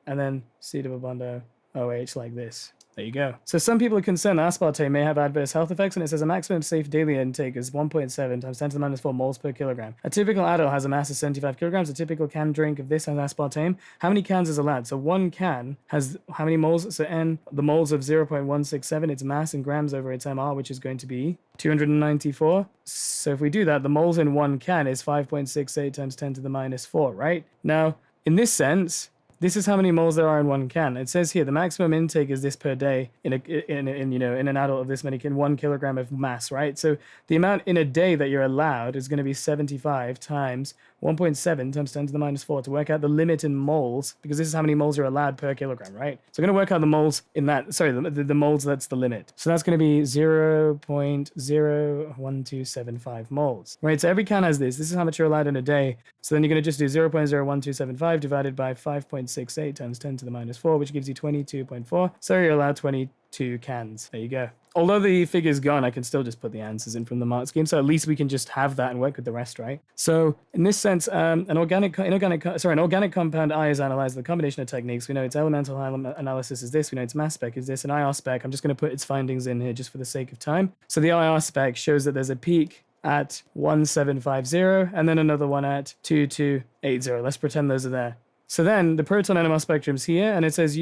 and then C double bond O, OH like this. There you go. So some people are concerned that aspartame may have adverse health effects, and it says a maximum safe daily intake is 1.7 times 10 to the minus 4 moles per kilogram. A typical adult has a mass of 75 kilograms. A typical can drink of this has aspartame. How many cans is allowed? So one can has how many moles? So N, the moles of 0.167, its mass in grams over its MR, which is going to be 294. So if we do that, the moles in one can is 5.68 times 10 to the minus 4, right? Now, in this sense, this is how many moles there are in one can. It says here the maximum intake is this per day in an adult of this many, in 1 kilogram of mass, right? So the amount in a day that you're allowed is going to be 75 times 1.7 times 10 to the minus 4 to work out the limit in moles, because this is how many moles you're allowed per kilogram, right? So I'm going to work out the moles in that, sorry, the moles, that's the limit. So that's going to be 0.01275 moles, right? So every can has this. This is how much you're allowed in a day. So then you're going to just do 0.01275 divided by 5.68 times 10 to the minus 4, which gives you 22.4. So you're allowed 22 cans. There you go. Although the figure's gone, I can still just put the answers in from the mark scheme. So at least we can just have that and work with the rest, right? So in this sense, an organic compound I is analyzed with a combination of techniques. We know its elemental analysis is this. We know its mass spec is this. An IR spec, I'm just going to put its findings in here just for the sake of time. So the IR spec shows that there's a peak at 1750 and then another one at 2280. Let's pretend those are there. So then the proton NMR spectrum's here, and it says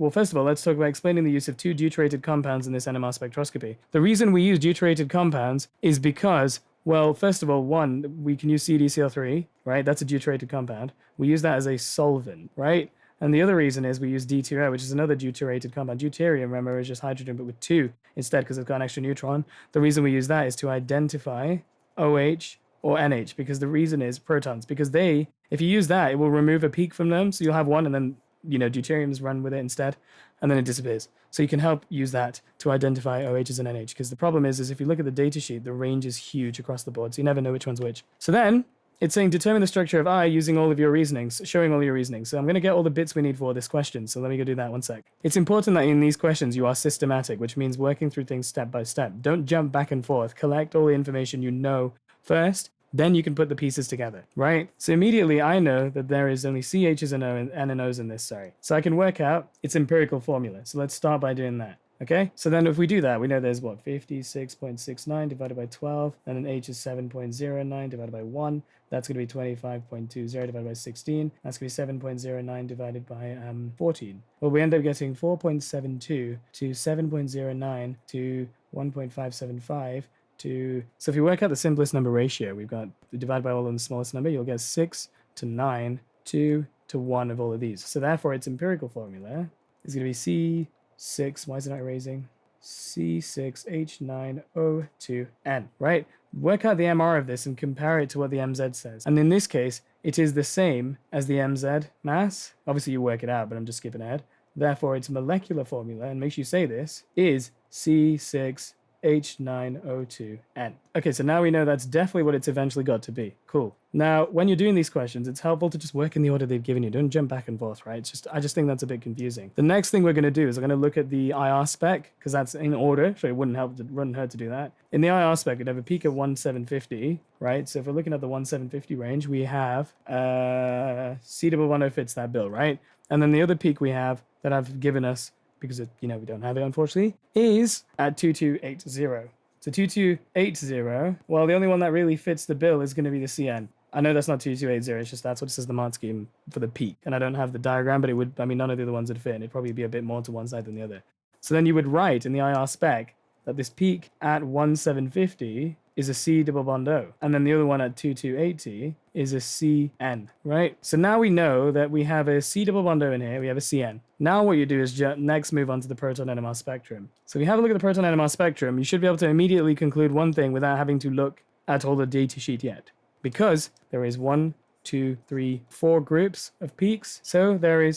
first of all, let's talk about explaining the use of 2 deuterated compounds in this NMR spectroscopy. The reason we use deuterated compounds is because, well, first of all, one, we can use CDCl3, right? That's a deuterated compound. We use that as a solvent, right? And the other reason is we use D2O, which is another deuterated compound. Deuterium, remember, is just hydrogen, but with 2 instead because it's got an extra neutron. The reason we use that is to identify OH or NH, because the reason is protons, because if you use that, it will remove a peak from them, so you'll have one, and then, deuteriums run with it instead, and then it disappears. So you can help use that to identify OHs and NH, because the problem is if you look at the data sheet, the range is huge across the board, so you never know which one's which. So then, it's saying determine the structure of I using all of your reasonings, showing all your reasonings. So I'm going to get all the bits we need for this question. So let me go do that one sec. It's important that in these questions you are systematic, which means working through things step by step. Don't jump back and forth. Collect all the information you know first, then you can put the pieces together, right? So immediately I know that there is only CHs and N and O's in this, So I can work out its empirical formula. So let's start by doing that. Okay, so then if we do that, we know there's what, 56.69 divided by 12, and then H is 7.09 divided by 1. That's going to be 25.20 divided by 16. That's going to be 7.09 divided by 14. Well, we end up getting 4.72 to 7.09 to 1.575 to... So if you work out the simplest number ratio, we've got divided by all of the smallest number, you'll get 6 to 9, 2 to 1 of all of these. So therefore, its empirical formula is going to be C6, why is it not erasing? C6H9O2N, right? Work out the MR of this and compare it to what the MZ says. And in this case, it is the same as the MZ mass. Obviously, you work it out, but I'm just skipping ahead. Therefore, its molecular formula, and make sure you say this, is C6H9O2N. Okay, so now we know that's definitely what it's eventually got to be. Cool. Now, when you're doing these questions, it's helpful to just work in the order they've given you. Don't jump back and forth, right? I just think that's a bit confusing. The next thing we're going to do is we're going to look at the IR spec, because that's in order, so it wouldn't hurt to do that. In the IR spec, we'd have a peak of 1750, right? So if we're looking at the 1750 range, we have C110 fits that bill, right? And then the other peak we have that I've given us, because we don't have it, unfortunately, is at 2280. So 2280, well, the only one that really fits the bill is going to be the CN. I know that's not 2280, it's just that's what it says the mod scheme for the peak. And I don't have the diagram, but it would, none of the other ones would fit, and it'd probably be a bit more to one side than the other. So then you would write in the IR spec that this peak at 1750 is a C double bond O. And then the other one at 2280 is a CN, right? So now we know that we have a C double bond O in here, we have a CN. Now what you do is next move on to the proton NMR spectrum. So if you have a look at the proton NMR spectrum, you should be able to immediately conclude one thing without having to look at all the data sheet yet. Because there is 1, 2, 3, 4 groups of peaks. So there are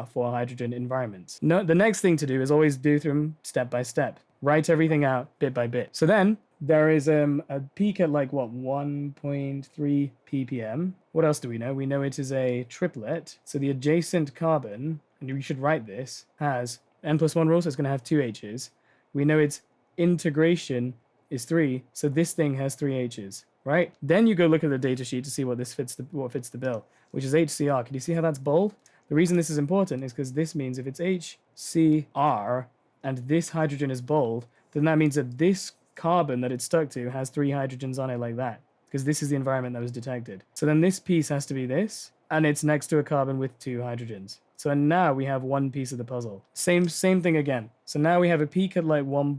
4 hydrogen environments. No, the next thing to do is always do them step by step. Write everything out bit by bit. So then there is a peak at 1.3 ppm. What else do we know? We know it is a triplet. So the adjacent carbon, and we should write this, has N+1 rule, so it's going to have 2 H's. We know its integration is 3, so this thing has 3 H's, right? Then you go look at the data sheet to see what fits the bill, which is HCr. Can you see how that's bold? The reason this is important is because this means if it's HCr and this hydrogen is bold, then that means that this carbon that it's stuck to has 3 hydrogens on it like that, because this is the environment that was detected. So then this piece has to be this, and it's next to a carbon with 2 hydrogens. So now we have one piece of the puzzle. Same thing again. So now we have a peak at 1.7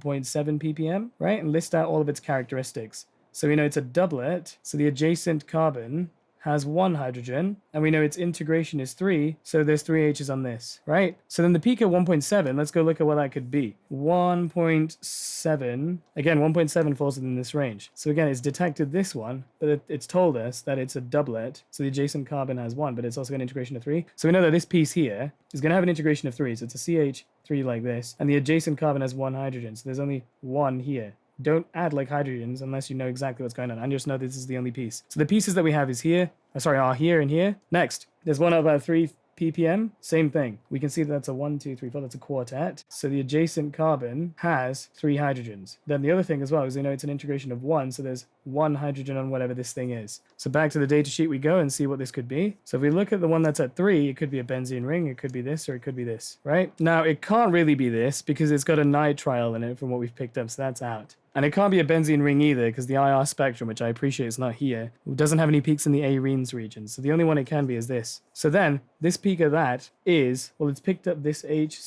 ppm, right? And list out all of its characteristics. So we know it's a doublet, so the adjacent carbon has 1 hydrogen, and we know its integration is 3, so there's 3 H's on this, right? So then the peak at 1.7, let's go look at what that could be. 1.7, again, 1.7 falls within this range. So again, it's detected this one, but it's told us that it's a doublet, so the adjacent carbon has 1, but it's also got an integration of 3. So we know that this piece here is going to have an integration of 3, so it's a CH3 like this, and the adjacent carbon has 1 hydrogen, so there's only 1 here. Don't add hydrogens unless you know exactly what's going on. I just know this is the only piece. So the pieces that we have are here and here. Next, there's one at about 3 ppm. Same thing. We can see that that's a 1, 2, 3, 4. That's a quartet. So the adjacent carbon has 3 hydrogens. Then the other thing as well is it's an integration of 1. So there's 1 hydrogen on whatever this thing is. So back to the data sheet we go and see what this could be. So if we look at the one that's at 3, it could be a benzene ring. It could be this, or it could be this, right? Now, it can't really be this because it's got a nitrile in it from what we've picked up. So that's out. And it can't be a benzene ring either because the IR spectrum, which I appreciate is not here, doesn't have any peaks in the arenes region. So the only one it can be is this. So then this peak of that is, well, it's picked up this H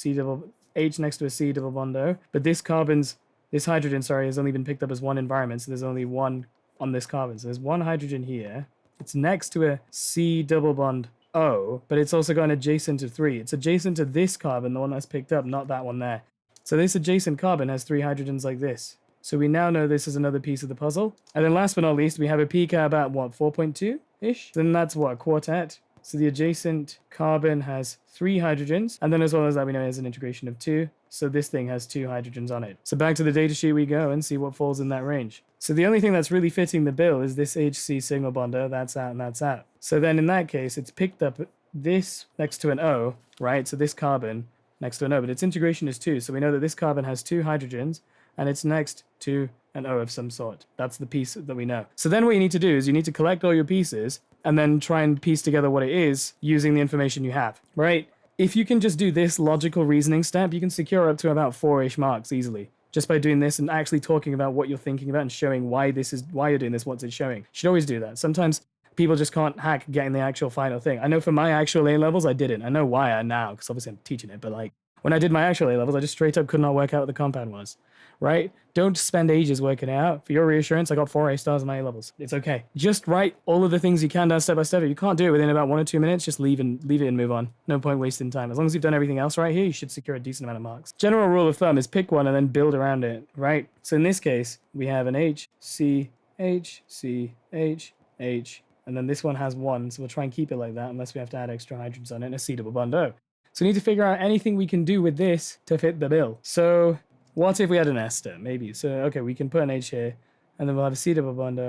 next to a C double bond O, but this hydrogen, has only been picked up as 1 environment. So there's only 1 on this carbon. So there's 1 hydrogen here. It's next to a C double bond O, but it's also got an adjacent to 3. It's adjacent to this carbon, the one that's picked up, not that one there. So this adjacent carbon has 3 hydrogens like this. So we now know this is another piece of the puzzle. And then last but not least, we have a pK about, what, 4.2-ish? Then that's what, a quartet? So the adjacent carbon has 3 hydrogens. And then as well as that, we know it has an integration of 2. So this thing has 2 hydrogens on it. So back to the datasheet we go and see what falls in that range. So the only thing that's really fitting the bill is this HC signal bonder. That's out and that's out. So then in that case, it's picked up this next to an O, right? So this carbon next to an O, but its integration is 2. So we know that this carbon has 2 hydrogens and it's next to an O of some sort. That's the piece that we know. So then what you need to do is you need to collect all your pieces and then try and piece together what it is using the information you have, right? If you can just do this logical reasoning step, you can secure up to about 4-ish marks easily. Just by doing this and actually talking about what you're thinking about and showing why you're doing this, what's it showing. You should always do that. Sometimes people just can't hack getting the actual final thing. I know for my actual A levels, I didn't. I know why I now, because obviously I'm teaching it, but like when I did my actual A levels, I just straight up could not work out what the compound was, right? Don't spend ages working it out. For your reassurance, I got 4 A stars in my A levels. It's okay. Just write all of the things you can down step by step. If you can't do it within about 1 or 2 minutes, just leave it and move on. No point wasting time. As long as you've done everything else right here, you should secure a decent amount of marks. General rule of thumb is pick one and then build around it, right? So in this case, we have an H, C, H, C, H, H, and then this one has 1, so we'll try and keep it like that unless we have to add extra hydrogens on it and a C double bond O. So we need to figure out anything we can do with this to fit the bill. So what if we had an ester? Maybe. So, okay, we can put an H here, and then we'll have a C double bond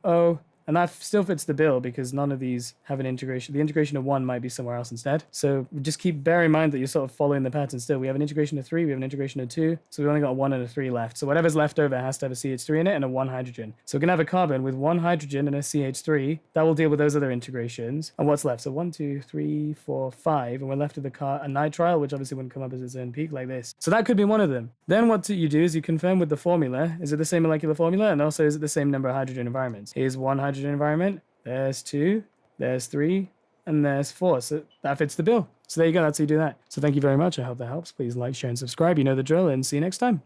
O, and that still fits the bill because none of these have an integration. The integration of 1 might be somewhere else instead. So just bear in mind that you're sort of following the pattern still. We have an integration of 3, we have an integration of 2, so we only got a 1 and a 3 left. So whatever's left over has to have a CH3 in it and a 1 hydrogen. So we can have a carbon with 1 hydrogen and a CH3. That will deal with those other integrations. And what's left? So 1, 2, 3, 4, 5, and we're left with a nitrile, which obviously wouldn't come up as its own peak like this. So that could be one of them. Then what you do is you confirm with the formula. Is it the same molecular formula? And also, is it the same number of hydrogen environments? Here's 1 hydrogen environment. There's 2, there's 3, and there's 4. So that fits the bill. So there you go. That's how you do that. So thank you very much. I hope that helps. Please like, share, and subscribe. You know the drill, and see you next time.